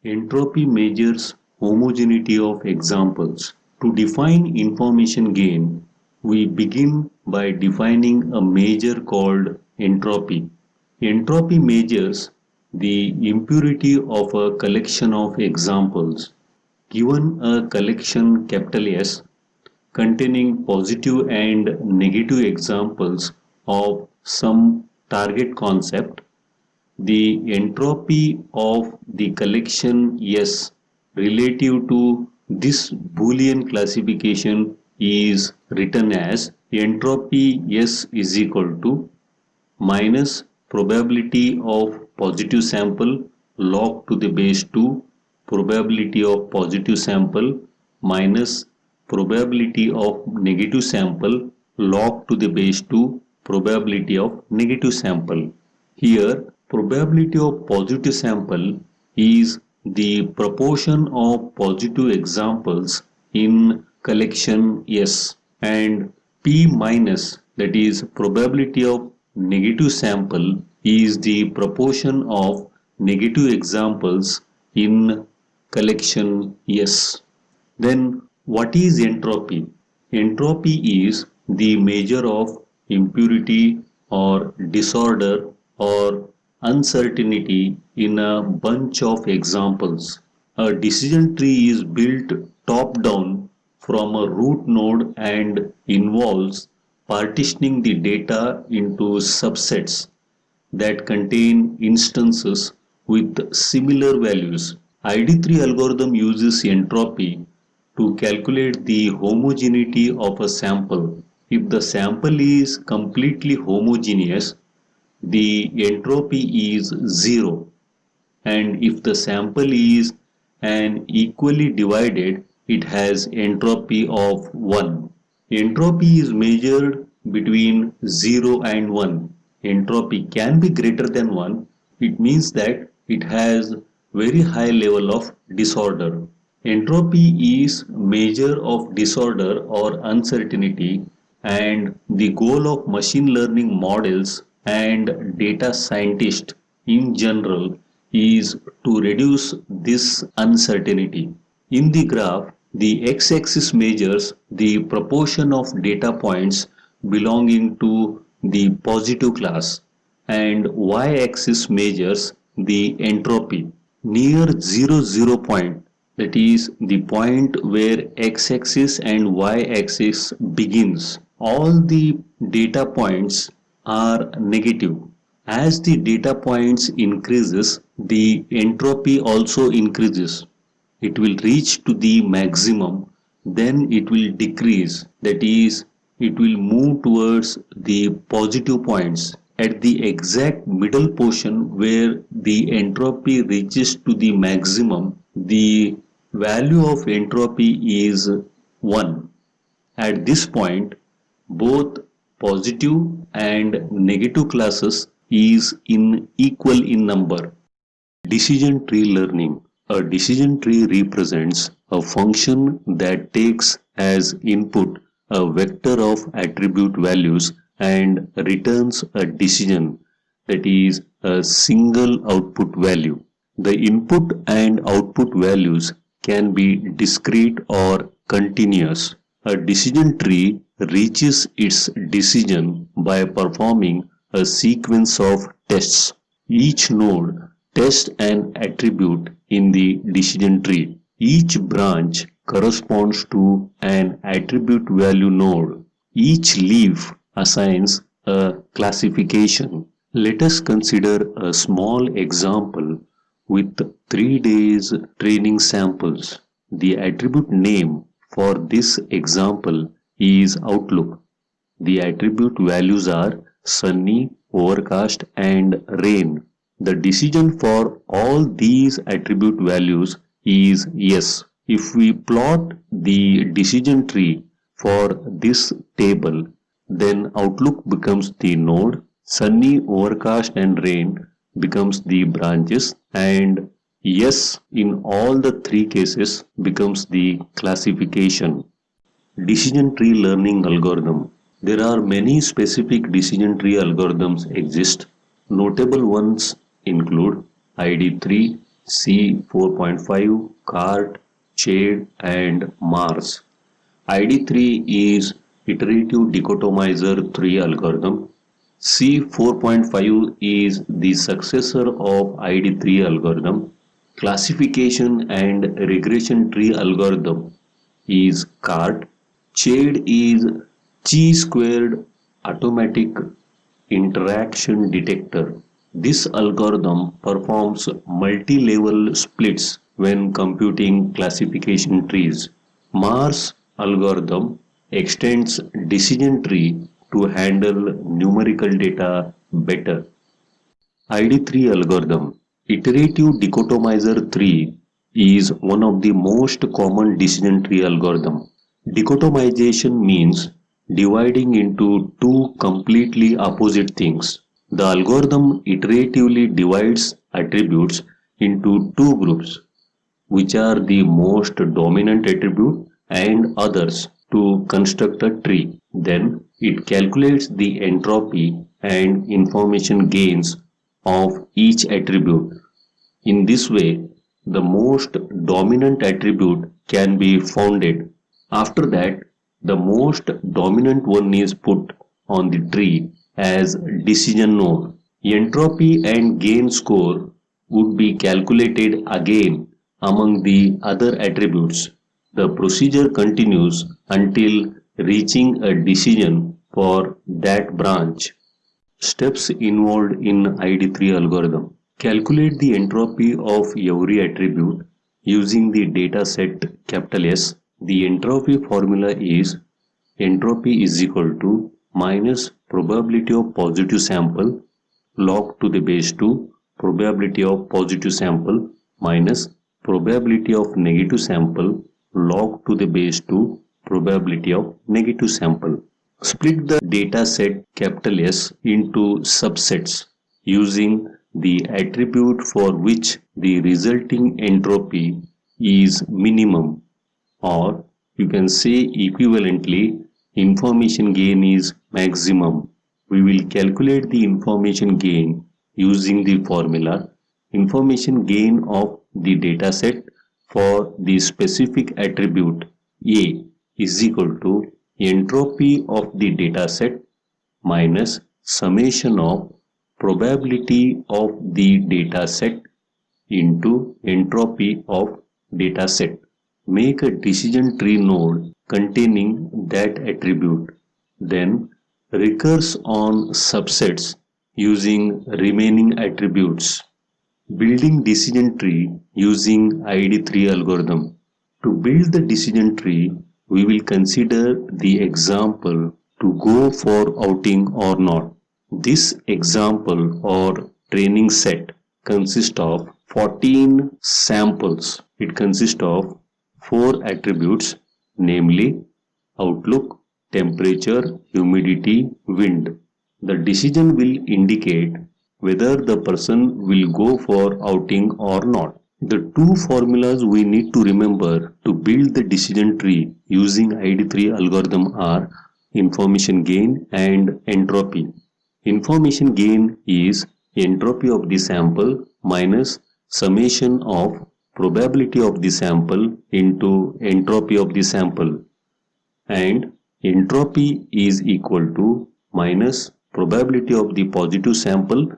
Entropy measures homogeneity of examples. To define information gain, we begin by defining a measure called entropy. Entropy measures the impurity of a collection of examples. Given a collection capital S containing positive and negative examples of some target concept, the entropy of the collection S relative to this Boolean classification is written as entropy S is equal to minus probability of positive sample log to the base 2 probability of positive sample minus probability of negative sample log to the base 2 probability of negative sample. Here, probability of positive sample is the proportion of positive examples in collection S, and P minus, that is probability of negative sample, is the proportion of negative examples in collection S. Then what is entropy? Entropy is the measure of impurity or disorder or uncertainty in a bunch of examples. A decision tree is built top down from a root node and involves partitioning the data into subsets that contain instances with similar values. ID3 algorithm uses entropy to calculate the homogeneity of a sample. If the sample is completely homogeneous, the entropy is 0, and if the sample is an equally divided, it has entropy of 1. Entropy is measured between 0 and 1. Entropy can be greater than 1. It means that it has very high level of disorder. Entropy is measure of disorder or uncertainty, and the goal of machine learning models and data scientists in general is to reduce this uncertainty. In the graph, the x-axis measures the proportion of data points belonging to the positive class, and y-axis measures the entropy. Near 0 point, that is the point where x-axis and y-axis begins, all the data points are negative. As the data points increases, the entropy also increases. It will reach to the maximum, then it will decrease, that is, it will move towards the positive points. At the exact middle portion where the entropy reaches to the maximum, the value of entropy is 1. At this point, both positive and negative classes is in equal in number. Decision tree learning. A decision tree represents a function that takes as input a vector of attribute values and returns a decision, that is a single output value. The input and output values can be discrete or continuous. A decision tree reaches its decision by performing a sequence of tests. Each node tests an attribute in the decision tree. Each branch corresponds to an attribute value node. Each leaf assigns a classification. Let us consider a small example with 3 days training samples. The attribute name for this example is Outlook. The attribute values are sunny, overcast, and rain. The decision for all these attribute values is yes. If we plot the decision tree for this table, then Outlook becomes the node, sunny, overcast, and rain becomes the branches, and yes in all the three cases becomes the classification. Decision tree learning algorithm. There are many specific decision tree algorithms exist. Notable ones include ID3, C4.5, CART, CHAID, and MARS. ID3 is Iterative Dichotomizer 3 algorithm. C4.5 is the successor of ID3 algorithm. Classification and regression tree algorithm is CART. CHAID is Chi-squared automatic interaction detector. This algorithm performs multi-level splits when computing classification trees. Mars algorithm extends decision tree to handle numerical data better. ID3 algorithm. Iterative Dichotomizer 3 is one of the most common decision tree algorithm. Dichotomization means dividing into two completely opposite things. The algorithm iteratively divides attributes into two groups, which are the most dominant attribute and others, to construct a tree. Then it calculates the entropy and information gains of each attribute. In this way, the most dominant attribute can be founded. After that, the most dominant one is put on the tree as decision node. Entropy and gain score would be calculated again among the other attributes. The procedure continues until reaching a decision for that branch. Steps involved in ID3 algorithm. Calculate the entropy of every attribute using the data set capital S. The entropy formula is entropy is equal to minus probability of positive sample log to the base 2 probability of positive sample minus probability of negative sample log to the base 2 probability of negative sample. Split the data set capital S into subsets using the attribute for which the resulting entropy is minimum, or you can say equivalently information gain is maximum. We will calculate the information gain using the formula information gain of the data set for the specific attribute A is equal to entropy of the data set minus summation of probability of the data set into entropy of data set. Make a decision tree node containing that attribute. Then recurse on subsets using remaining attributes. Building decision tree using ID3 algorithm. To build the decision tree, we will consider the example to go for outing or not. This example or training set consists of 14 samples. It consists of 4 attributes, namely outlook, temperature, humidity, wind. The decision will indicate whether the person will go for outing or not. The two formulas we need to remember to build the decision tree using ID3 algorithm are information gain and entropy. Information gain is entropy of the sample minus summation of probability of the sample into entropy of the sample, and entropy is equal to minus probability of the positive sample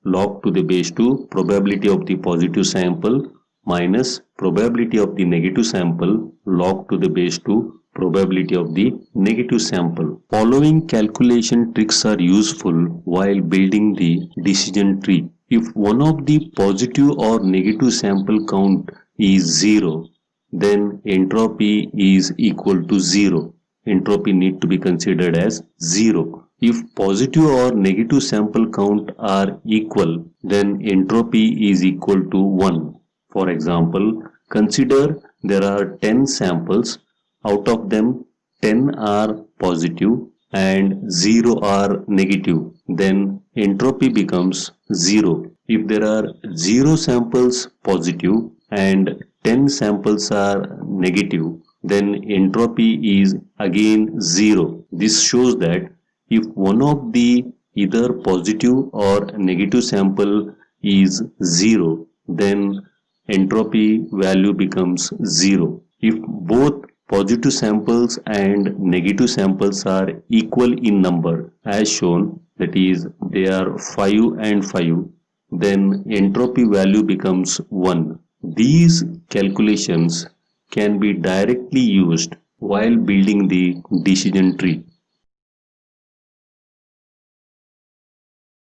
log to the base 2 probability of the positive sample minus probability of the negative sample log to the base 2 probability of the negative sample. Following calculation tricks are useful while building the decision tree. If one of the positive or negative sample count is 0, then entropy is equal to 0. Entropy need to be considered as 0. If positive or negative sample count are equal, then entropy is equal to 1. For example, consider there are 10 samples. Out of them, 10 are positive and 0 are negative, then entropy becomes 0. If there are 0 samples positive and 10 samples are negative, then entropy is again 0. This shows that if one of the either positive or negative sample is 0, then entropy value becomes 0. If both positive samples and negative samples are equal in number, as shown, that is, they are 5 and 5, then entropy value becomes 1. These calculations can be directly used while building the decision tree.